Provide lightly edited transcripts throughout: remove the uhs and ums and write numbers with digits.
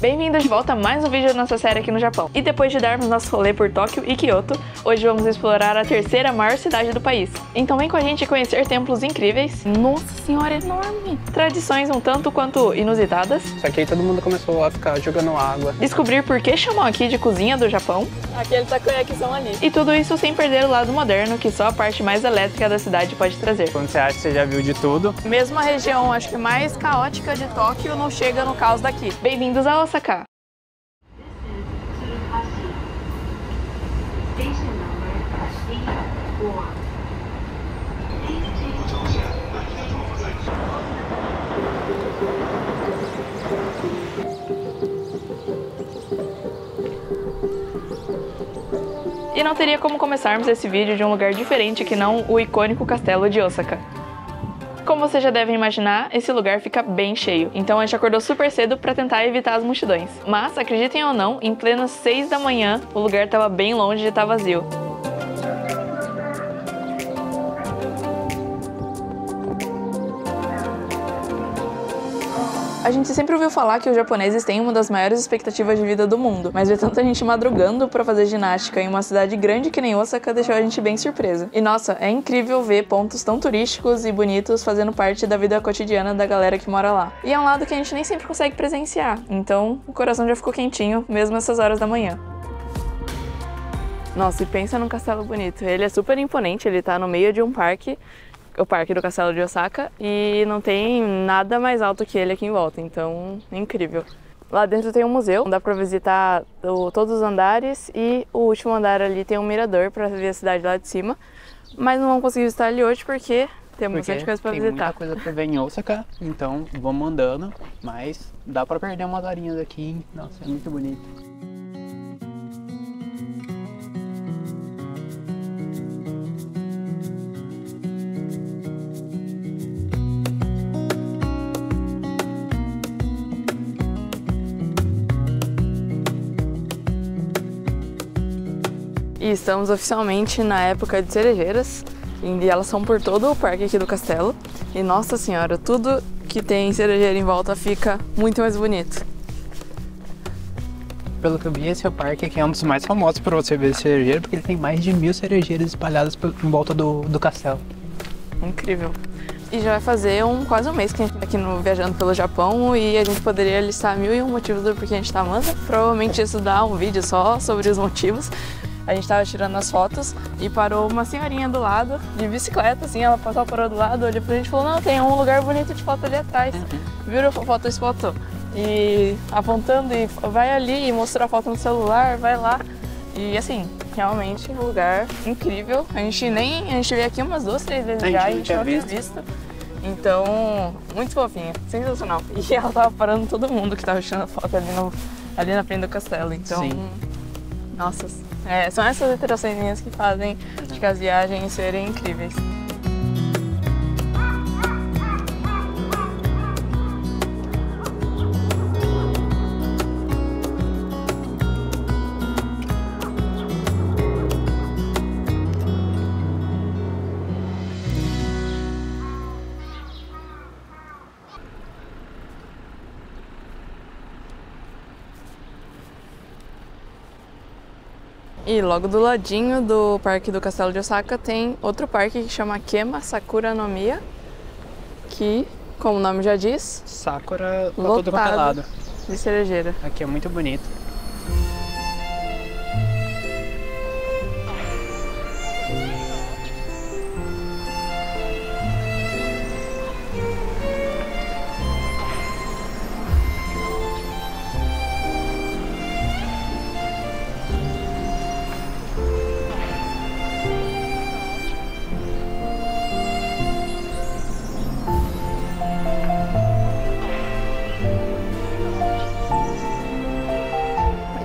Bem-vindos de volta a mais um vídeo da nossa série aqui no Japão. E depois de darmos nosso rolê por Tóquio e Kyoto, hoje vamos explorar a terceira maior cidade do país. Então vem com a gente conhecer templos incríveis, nossa senhora, enorme! Tradições um tanto quanto inusitadas. Só que aí todo mundo começou a ficar jogando água. Descobrir por que chamam aqui de cozinha do Japão. Aqueles takoyaki são ali. E tudo isso sem perder o lado moderno que só a parte mais elétrica da cidade pode trazer. Quando você acha que você já viu de tudo. Mesmo a região, acho que mais caótica de Tóquio não chega no caos daqui. Bem-vindos a Osaka! E não teria como começarmos esse vídeo de um lugar diferente que não o icônico castelo de Osaka. Como vocês já devem imaginar, esse lugar fica bem cheio, então a gente acordou super cedo para tentar evitar as multidões. Mas, acreditem ou não, em pleno 6 da manhã, o lugar estava bem longe de estar vazio. A gente sempre ouviu falar que os japoneses têm uma das maiores expectativas de vida do mundo, mas ver tanta gente madrugando pra fazer ginástica em uma cidade grande que nem Osaka deixou a gente bem surpresa. E nossa, é incrível ver pontos tão turísticos e bonitos fazendo parte da vida cotidiana da galera que mora lá. E é um lado que a gente nem sempre consegue presenciar, então o coração já ficou quentinho, mesmo essas horas da manhã. Nossa, e pensa num castelo bonito. Ele é super imponente, ele tá no meio de um parque, o Parque do Castelo de Osaka, e não tem nada mais alto que ele aqui em volta, então é incrível. Lá dentro tem um museu, dá pra visitar todos os andares e o último andar ali tem um mirador pra ver a cidade lá de cima, mas não vamos conseguir visitar ali hoje porque temos bastante coisa pra visitar. Tem muita coisa pra ver em Osaka, então vamos andando, mas dá pra perder umas horinhas aqui, nossa, é muito bonito. E estamos oficialmente na época de cerejeiras, e elas são por todo o parque aqui do castelo. E nossa senhora, tudo que tem cerejeira em volta fica muito mais bonito. Pelo que eu vi, esse é o parque que é um dos mais famosos para você ver cerejeira, porque ele tem mais de 1000 cerejeiras espalhadas em volta do castelo. Incrível. E já vai fazer quase um mês que a gente tá aqui viajando pelo Japão e a gente poderia listar 1001 motivos do porquê a gente tá amando. Provavelmente isso dá um vídeo só sobre os motivos. A gente tava tirando as fotos e parou uma senhorinha do lado, de bicicleta, assim, ela só parou do lado, olhou pra gente e falou, não, tem um lugar bonito de foto ali atrás. Virou a foto e foto. E apontando e vai ali e mostrou a foto no celular, vai lá. E assim, realmente um lugar incrível. A gente veio aqui umas 2, 3 vezes já e a gente não tinha visto. Então, muito fofinha, sensacional. E ela tava parando todo mundo que tava tirando foto ali na frente do castelo. Então, sim. Nossa, são essas interações que fazem as viagens serem incríveis. E logo do ladinho do Parque do Castelo de Osaka tem outro parque que chama Kema Sakura no Miya, que, como o nome já diz, Sakura pra todo quanto é lado. De cerejeira. Aqui é muito bonito.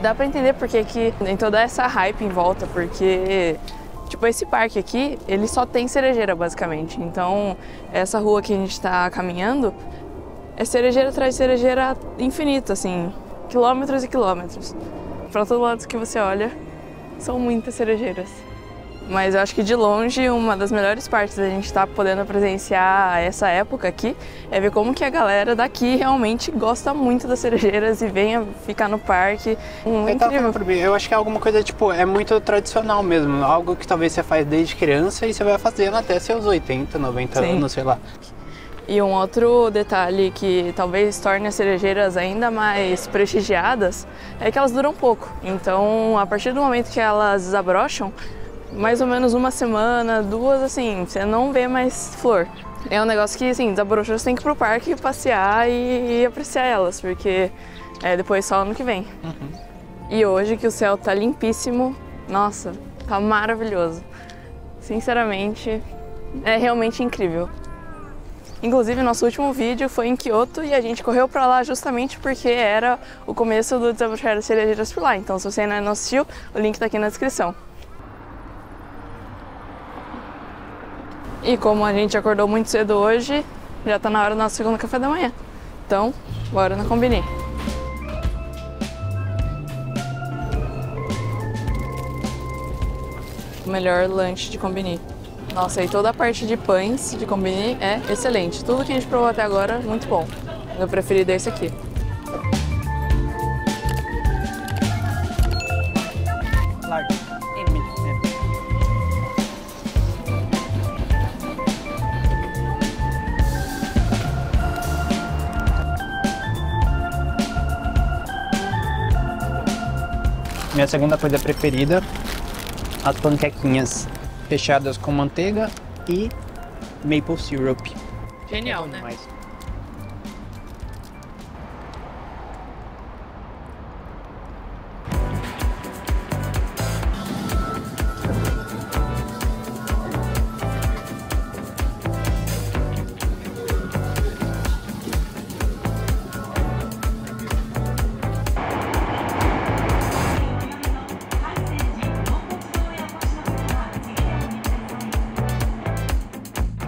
Dá pra entender porque que tem toda essa hype em volta, porque tipo, esse parque aqui, ele só tem cerejeira basicamente. Então, essa rua que a gente tá caminhando é cerejeira atrás de cerejeira infinita, assim, quilômetros e quilômetros. Pra todo lado que você olha, são muitas cerejeiras. Mas eu acho que de longe uma das melhores partes da gente estar podendo presenciar essa época aqui é ver como que a galera daqui realmente gosta muito das cerejeiras e vem ficar no parque. Incrível. Eu acho que é alguma coisa, tipo, é muito tradicional mesmo, algo que talvez você faz desde criança e você vai fazendo até seus 80, 90 Sim. anos, sei lá. E um outro detalhe que talvez torne as cerejeiras ainda mais prestigiadas é que elas duram pouco. Então, a partir do momento que elas desabrocham, mais ou menos uma semana, duas, assim, você não vê mais flor. É um negócio que, assim, desabrochou, você tem que ir pro parque passear e apreciar elas, porque depois só ano que vem. E hoje que o céu tá limpíssimo, nossa, tá maravilhoso. Sinceramente, é realmente incrível. Inclusive, nosso último vídeo foi em Kyoto e a gente correu pra lá justamente porque era o começo do desabrochar das cerejeiras por lá. Então, se você ainda não assistiu, o link tá aqui na descrição. E como a gente acordou muito cedo hoje, já tá na hora do nosso segundo café da manhã. Então, bora na Combini. O melhor lanche de Combini. Nossa, e toda a parte de pães de Combini é excelente. Tudo que a gente provou até agora, muito bom. Meu preferido é esse aqui. Minha segunda coisa preferida, as panquequinhas fechadas com manteiga e maple syrup. Genial, né? Mas...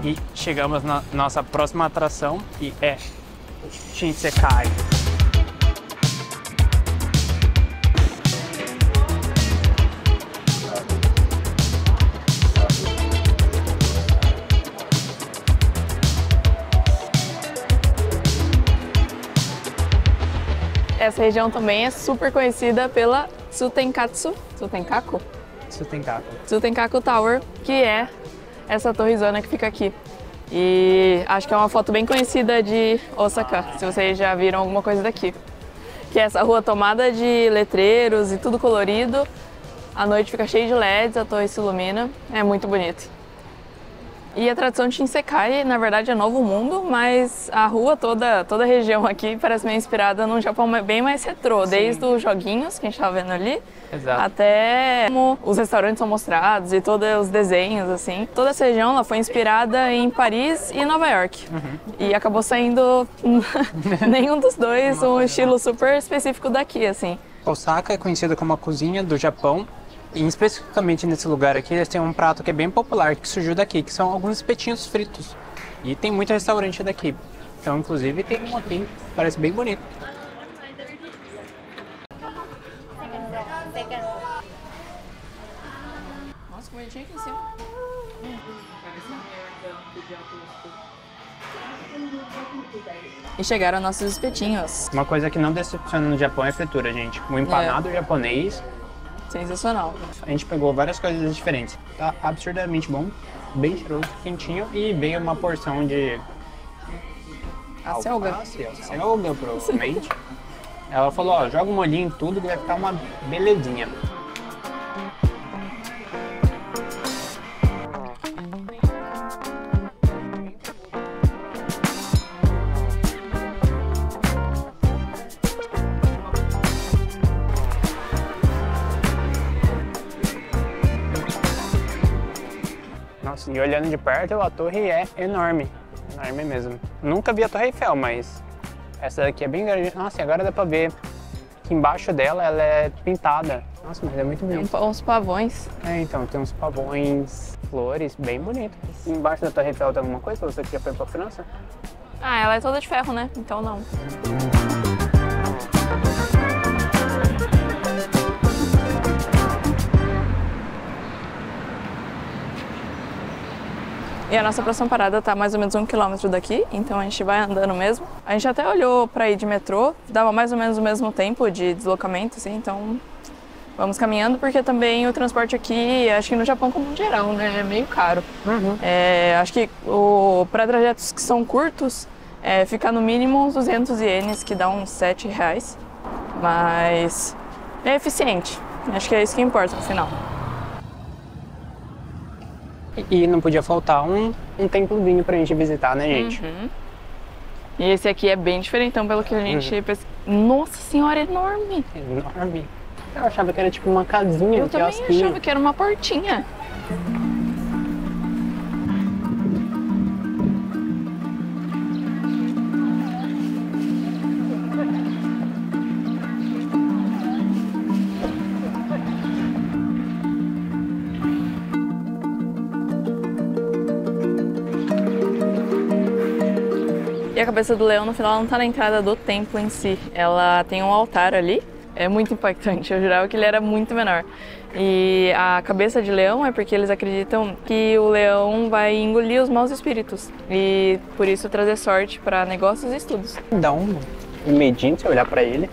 E chegamos na nossa próxima atração, que é Shinsekai. Essa região também é super conhecida pela Tsutenkaku Tower, que é essa torrezona que fica aqui. E acho que é uma foto bem conhecida de Osaka, se vocês já viram alguma coisa daqui. Que é essa rua tomada de letreiros e tudo colorido. À noite fica cheio de LEDs, a torre se ilumina, é muito bonito. E a tradição de Shinsekai, na verdade, é Novo Mundo, mas a rua toda a região aqui parece meio inspirada num Japão bem mais retrô, desde os joguinhos que a gente estava vendo ali, Exato. até como os restaurantes são mostrados e todos os desenhos, assim. Toda essa região ela foi inspirada em Paris e Nova York. E acabou saindo nenhum dos dois um estilo super específico daqui, assim. Osaka é conhecida como a cozinha do Japão. E especificamente nesse lugar aqui, eles têm um prato que é bem popular, que surgiu daqui, que são alguns espetinhos fritos. E tem muito restaurante daqui. Então, inclusive, tem um aqui, parece bem bonito. Nossa, que bonitinho aqui em cima. E chegaram nossos espetinhos. Uma coisa que não decepciona no Japão é a fritura, gente. O empanado japonês, Sensacional. a gente pegou várias coisas diferentes. Tá absurdamente bom, bem cheiroso, quentinho e veio uma porção de Acelga. Acelga, provavelmente. Ela falou, ó, joga um molhinho em tudo que vai ficar uma belezinha. Nossa, e olhando de perto, a torre é enorme. Enorme mesmo. Nunca vi a Torre Eiffel, mas essa daqui é bem grande. Nossa, e agora dá pra ver que embaixo dela ela é pintada. Nossa, mas é muito bonito. Uns pavões. É, então, tem uns pavões, flores, bem bonitos. E embaixo da Torre Eiffel tem alguma coisa? Você que já foi pra França? Ah, ela é toda de ferro, né? Então não. E a nossa próxima parada tá mais ou menos 1 quilômetro daqui, então a gente vai andando mesmo. A gente até olhou pra ir de metrô, dava mais ou menos o mesmo tempo de deslocamento, assim, então vamos caminhando, porque também o transporte aqui, acho que no Japão como em geral, né, é meio caro. Acho que para trajetos que são curtos, fica no mínimo uns 200 ienes, que dá uns R$7, mas é eficiente. Acho que é isso que importa no final. E não podia faltar um templozinho pra gente visitar, né, gente? E esse aqui é bem diferentão pelo que a gente Nossa senhora, é enorme! Enorme. Eu achava que era tipo uma casinha, Eu também achava que era uma portinha. E a cabeça do leão, no final, ela não tá na entrada do templo em si. Ela tem um altar ali. É muito impactante. Eu jurava que ele era muito menor. E a cabeça de leão é porque eles acreditam que o leão vai engolir os maus espíritos. E por isso trazer sorte para negócios e estudos. Dá um medinho se olhar pra ele.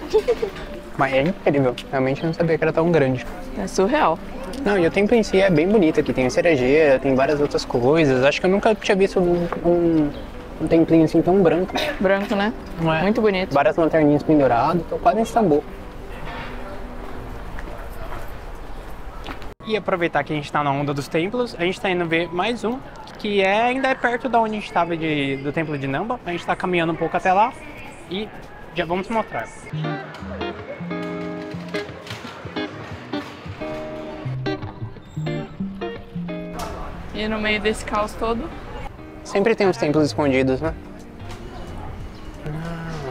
Mas é incrível. Realmente eu não sabia que era tão grande. É surreal. Não, e o templo em si é bem bonito aqui. Tem cerejeira, tem várias outras coisas. Acho que eu nunca tinha visto um templinho assim tão branco. Branco, né? Não é? Muito bonito. Várias lanterninhas penduradas. Tô quase em Istambul. E aproveitar que a gente tá na onda dos templos, a gente tá indo ver mais um, que ainda é perto da onde a gente tava do templo de Namba. A gente tá caminhando um pouco até lá e já vamos mostrar. E no meio desse caos todo... Sempre tem uns templos escondidos, né?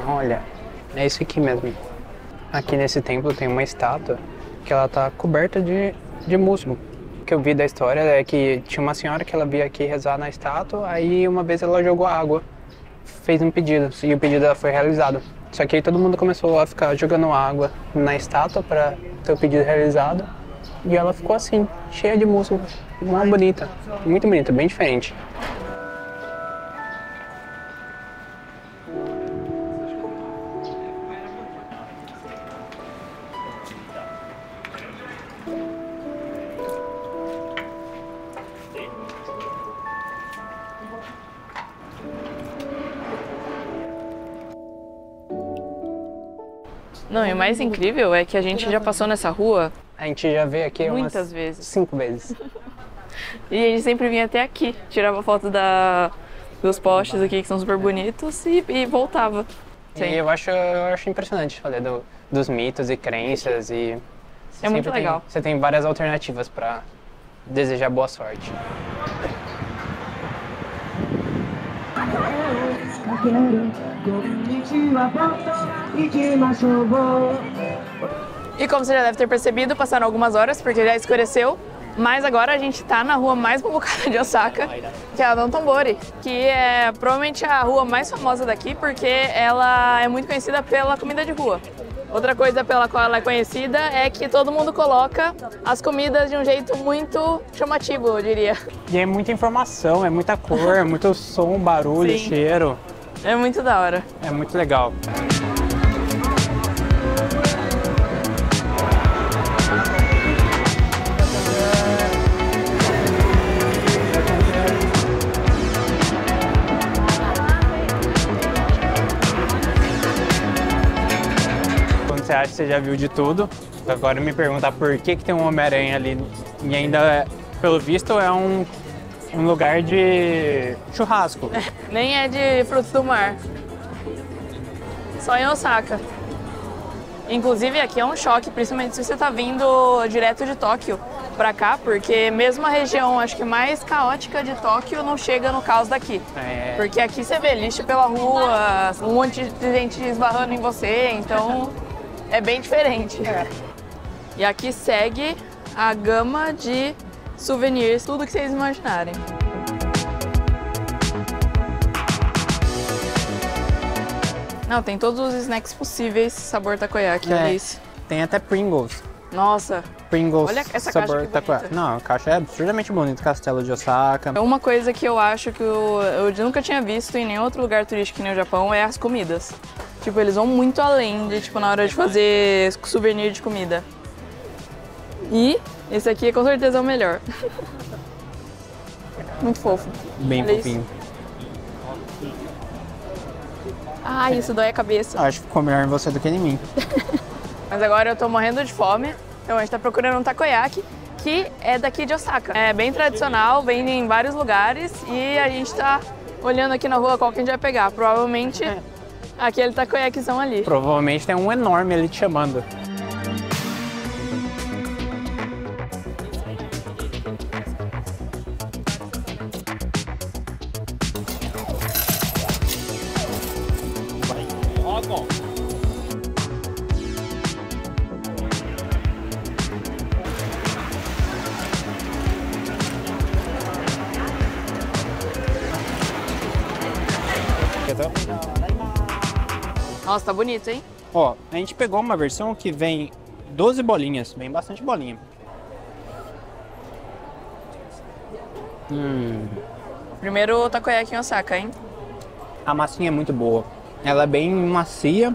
Olha, é isso aqui mesmo. Aqui nesse templo tem uma estátua que ela tá coberta de musgo. O que eu vi da história é que tinha uma senhora que ela veio aqui rezar na estátua, aí uma vez ela jogou água, fez um pedido, e o pedido dela foi realizado. Só que aí todo mundo começou a ficar jogando água na estátua para ter o pedido realizado, e ela ficou assim, cheia de musgo. Uma bonita, muito bonita, bem diferente. Não, e o mais incrível é que a gente já passou nessa rua A gente já veio aqui muitas umas vezes. 5 vezes. E a gente sempre vinha até aqui, tirava foto dos postes aqui que são super bonitos e voltava. Sim. E eu acho impressionante falar dos mitos e crenças e É muito legal. Você tem várias alternativas para desejar boa sorte. E como você já deve ter percebido, passaram algumas horas porque já escureceu. Mas agora a gente tá na rua mais convocada de Osaka, que é a Dotonbori, que é provavelmente a rua mais famosa daqui porque ela é muito conhecida pela comida de rua. Outra coisa pela qual ela é conhecida é que todo mundo coloca as comidas de um jeito muito chamativo, eu diria. E é muita informação, é muita cor, é muito som, barulho, Sim. cheiro. É muito da hora. É muito legal. Você acha que você já viu de tudo, agora me perguntar por que tem um Homem-Aranha ali e ainda, pelo visto, é um lugar de churrasco. Nem é de frutos do mar. Só em Osaka. Inclusive aqui é um choque, principalmente se você tá vindo direto de Tóquio pra cá, porque mesmo a região, acho que mais caótica de Tóquio não chega no caos daqui. Porque aqui você vê lixo pela rua, um monte de gente esbarrando em você, então é bem diferente. E aqui segue a gama de souvenirs, tudo que vocês imaginarem. Não, tem todos os snacks possíveis, sabor takoyaki, é isso. Tem até Pringles. Nossa, Pringles olha essa sabor caixa que takoyaki. bonita. Não, a caixa é absurdamente bonita. Castelo de Osaka. uma coisa que eu acho que eu nunca tinha visto em nenhum outro lugar turístico que nem o Japão é as comidas. Tipo, eles vão muito além de, tipo, na hora de fazer souvenir de comida. E esse aqui com certeza é o melhor. Muito fofo. Bem Olha fofinho. Ai, isso dói a cabeça. Acho que ficou melhor em você do que em mim. Mas agora eu tô morrendo de fome, então a gente tá procurando um takoyaki, que é daqui de Osaka. É bem tradicional, vende em vários lugares e a gente tá olhando aqui na rua qual que a gente vai pegar. Provavelmente aquele takoyakizão ali. Provavelmente tem um enorme ali te chamando. Nossa, tá bonito, hein? Ó, a gente pegou uma versão que vem 12 bolinhas, vem bastante bolinha. Primeiro o takoyaki em Osaka, hein? A massinha é muito boa. Ela é bem macia,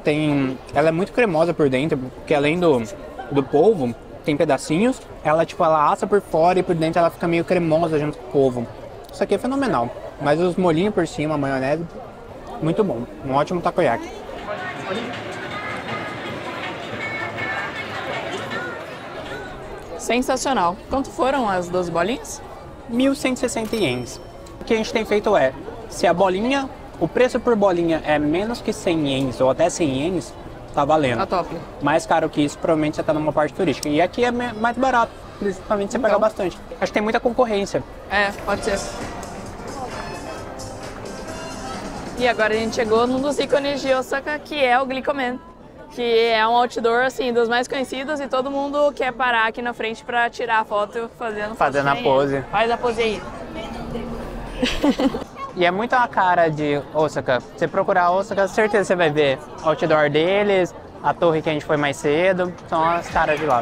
ela é muito cremosa por dentro, porque além do polvo, tem pedacinhos. Ela, tipo, ela assa por fora e por dentro ela fica meio cremosa junto com o polvo. Isso aqui é fenomenal. Mas os molhinhos por cima, a maionese, muito bom. Um ótimo takoyaki. Sensacional. Quanto foram as 12 bolinhas? 1.160 ienes. O que a gente tem feito é, se a bolinha, o preço por bolinha é menos que 100 ienes ou até 100 ienes, tá valendo. Tá top. Mais caro que isso, provavelmente você tá numa parte turística. E aqui é mais barato, principalmente você paga bastante. Acho que tem muita concorrência. É, pode ser. E agora a gente chegou num dos ícones de Osaka, que é o Glicoman, que é um outdoor, assim, dos mais conhecidos e todo mundo quer parar aqui na frente pra tirar a foto fazendo A pose. Faz a pose aí. E é muito a cara de Osaka. Você procurar Osaka, certeza você vai ver outdoor deles, a torre que a gente foi mais cedo, são as caras de lá.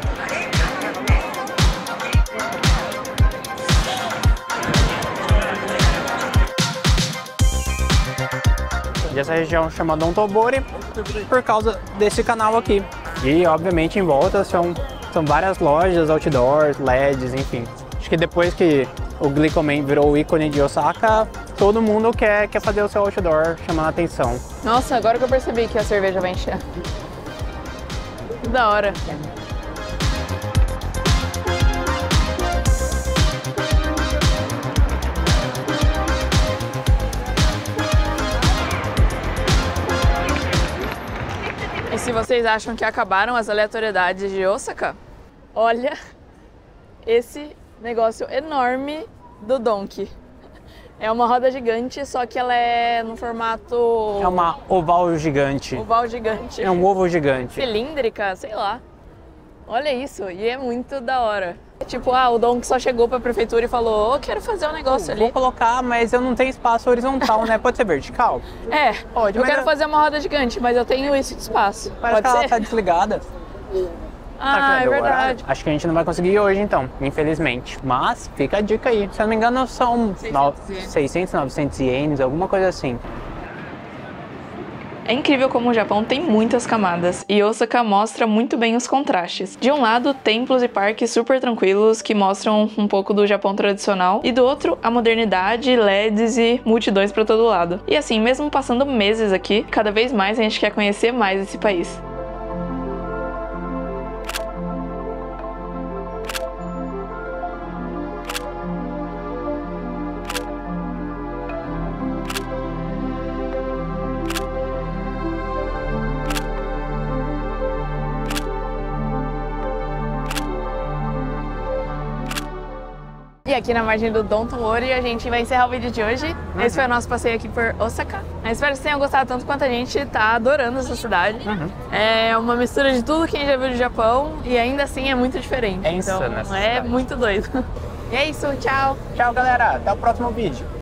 Essa região chama Dontobori por causa desse canal aqui. E obviamente em volta são várias lojas, outdoors, LEDs, enfim. Acho que depois que o Glicoman virou o ícone de Osaka, todo mundo quer fazer o seu outdoor chamando a atenção. Nossa, agora que eu percebi que a cerveja vai encher. Que da hora. E se vocês acham que acabaram as aleatoriedades de Osaka, olha esse negócio enorme do Donkey. É uma roda gigante, só que ela é no formato... É uma oval gigante. Oval gigante. É um ovo gigante. Cilíndrica, sei lá. Olha isso, e é muito da hora. Tipo, o Donkey só chegou pra prefeitura e falou, eu quero fazer um negócio ali. Vou colocar, mas eu não tenho espaço horizontal, né? Pode ser vertical? É, Pode, eu mas quero fazer uma roda gigante, mas eu tenho isso de espaço. Parece Pode que ser? ela tá desligada. Ah, é verdade. Acho que a gente não vai conseguir ir hoje então, infelizmente. Mas fica a dica aí. Se eu não me engano são 600, 900 ienes, alguma coisa assim. É incrível como o Japão tem muitas camadas, e Osaka mostra muito bem os contrastes. De um lado, templos e parques super tranquilos que mostram um pouco do Japão tradicional, e do outro, a modernidade, LEDs e multidões pra todo lado. E assim, mesmo passando meses aqui, cada vez mais a gente quer conhecer mais esse país. E aqui na margem do Dontobori a gente vai encerrar o vídeo de hoje. Esse foi o nosso passeio aqui por Osaka. Eu espero que vocês tenham gostado tanto quanto a gente tá adorando essa cidade. É uma mistura de tudo que a gente já viu do Japão e ainda assim é muito diferente. É insano essa é cidade. muito doido. E é isso, tchau! Tchau, galera. Até o próximo vídeo.